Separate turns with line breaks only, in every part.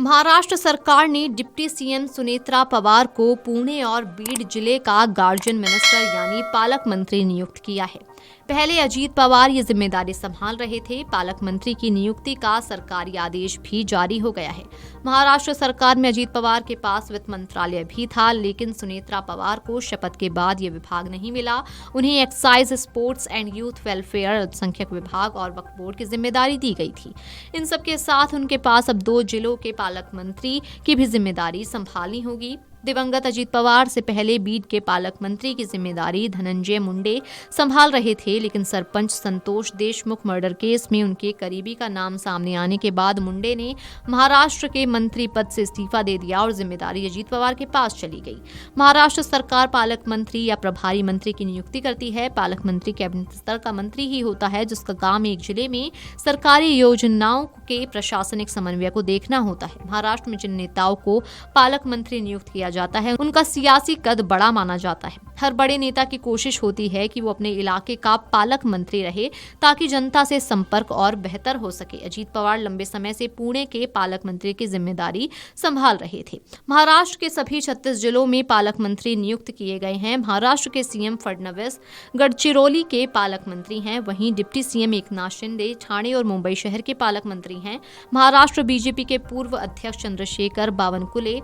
महाराष्ट्र सरकार ने deputy CM Sunetra Pawar को पुणे और बीड जिले का गार्जियन मिनिस्टर यानी पालक मंत्री नियुक्त किया है। पहले अजीत पवार ये जिम्मेदारी संभाल रहे थे। पालक मंत्री की नियुक्ति का सरकारी आदेश भी जारी हो गया है। महाराष्ट्र सरकार में अजीत पवार के पास वित्त मंत्रालय भी था, लेकिन सुनेत्रा पवार को शपथ के बाद ये विभाग नहीं मिला। उन्हें excise, sports and youth welfare, अल्पसंख्यक विभाग और वक्फ बोर्ड की जिम्मेदारी दी गई थी। इन सबके साथ उनके पास अब 2 जिलों के पालक मंत्री की भी जिम्मेदारी संभालनी होगी। दिवंगत अजीत पवार से पहले बीड के पालक मंत्री की जिम्मेदारी धनंजय मुंडे संभाल रहे थे, लेकिन सरपंच संतोष देशमुख मर्डर केस में उनके करीबी का नाम सामने आने के बाद मुंडे ने महाराष्ट्र के मंत्री पद से इस्तीफा दे दिया और जिम्मेदारी अजीत पवार के पास चली गई। महाराष्ट्र सरकार पालक मंत्री या प्रभारी मंत्री की नियुक्ति करती है। पालक मंत्री कैबिनेट स्तर का मंत्री ही होता है, जिसका काम एक जिले में सरकारी योजनाओं के प्रशासनिक समन्वय को देखना होता है। महाराष्ट्र में जिन नेताओं को पालक मंत्री नियुक्त किया जाता है, उनका सियासी कद बड़ा माना जाता है। हर बड़े नेता की कोशिश होती है कि वो अपने इलाके का पालक मंत्री रहे, ताकि जनता से संपर्क और बेहतर हो सके। अजीत पवार लंबे समय से पुणे के पालक मंत्री की जिम्मेदारी संभाल रहे थे। महाराष्ट्र के सभी 36 जिलों में पालक मंत्री नियुक्त किए गए हैं। महाराष्ट्र के सीएम फडणवीस गढ़चिरौली के पालक मंत्री हैं, वहीं डिप्टी सीएम एकनाथ शिंदे ठाणे और मुंबई शहर के पालक मंत्री हैं। महाराष्ट्र बीजेपी के पूर्व अध्यक्ष चंद्रशेखर बावनकुले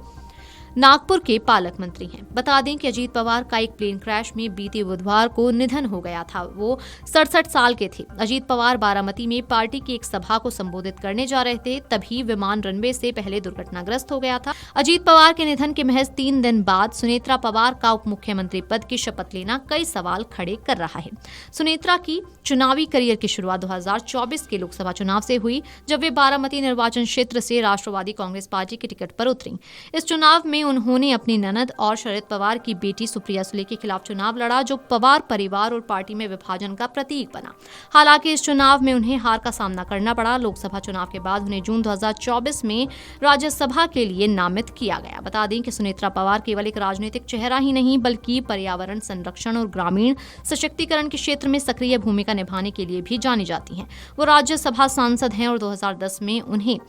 नागपुर के पालक मंत्री हैं। बता दें कि अजीत पवार का एक प्लेन क्रैश में बीते बुधवार को निधन हो गया था। वो 67 साल के थे। अजीत पवार बारामती में पार्टी की एक सभा को संबोधित करने जा रहे थे, तभी विमान रनवे से पहले दुर्घटनाग्रस्त हो गया था। अजीत पवार के निधन के महज 3 दिन बाद सुनेत्रा पवार का उप मुख्यमंत्री पद की शपथ लेना कई सवाल खड़े कर रहा है। सुनेत्रा की चुनावी करियर की शुरुआत 2024 के लोकसभा चुनाव से हुई, जब वे बारामती निर्वाचन क्षेत्र से राष्ट्रवादी कांग्रेस पार्टी के टिकट पर उतरी। इस चुनाव में उन्होंने अपनी ननद और शरद पवार की बेटी सुप्रिया सुले के खिलाफ चुनाव लड़ा, जो पवार परिवार और पार्टी में विभाजन का प्रतीक बना। हालांकि इस चुनाव में उन्हें हार का सामना करना पड़ा। लोकसभा चुनाव के बाद उन्हें जून 2024 में राज्यसभा के लिए नामित किया गया। बता दें कि सुनेत्रा पवार केवल एक राजनीतिक चेहरा ही नहीं, बल्कि पर्यावरण संरक्षण और ग्रामीण सशक्तिकरण के क्षेत्र में सक्रिय भूमिका निभाने के लिए भी जानी जाती हैं। वो राज्यसभा सांसद हैं और 2010 में उन्हें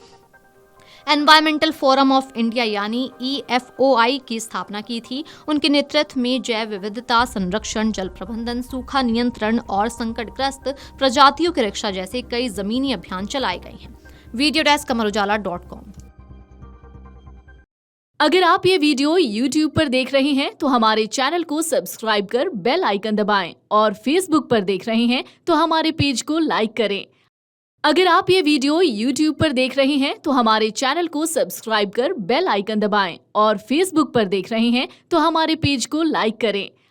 एनवायरमेंटल फोरम ऑफ इंडिया यानी EFOI की स्थापना की थी। उनके नेतृत्व में जैव विविधता संरक्षण, जल प्रबंधन, सूखा नियंत्रण और संकटग्रस्त प्रजातियों की रक्षा जैसे कई जमीनी अभियान चलाए गए हैं। Video desk amarujala.com।
अगर आप ये वीडियो YouTube पर देख रहे हैं तो हमारे चैनल को सब्सक्राइब कर बेल आइकन दबाएं, और Facebook पर देख रहे हैं तो हमारे पेज को लाइक करें। अगर आप ये वीडियो YouTube पर देख रहे हैं तो हमारे चैनल को सब्सक्राइब कर बेल आइकन दबाएं, और Facebook पर देख रहे हैं तो हमारे पेज को लाइक करें।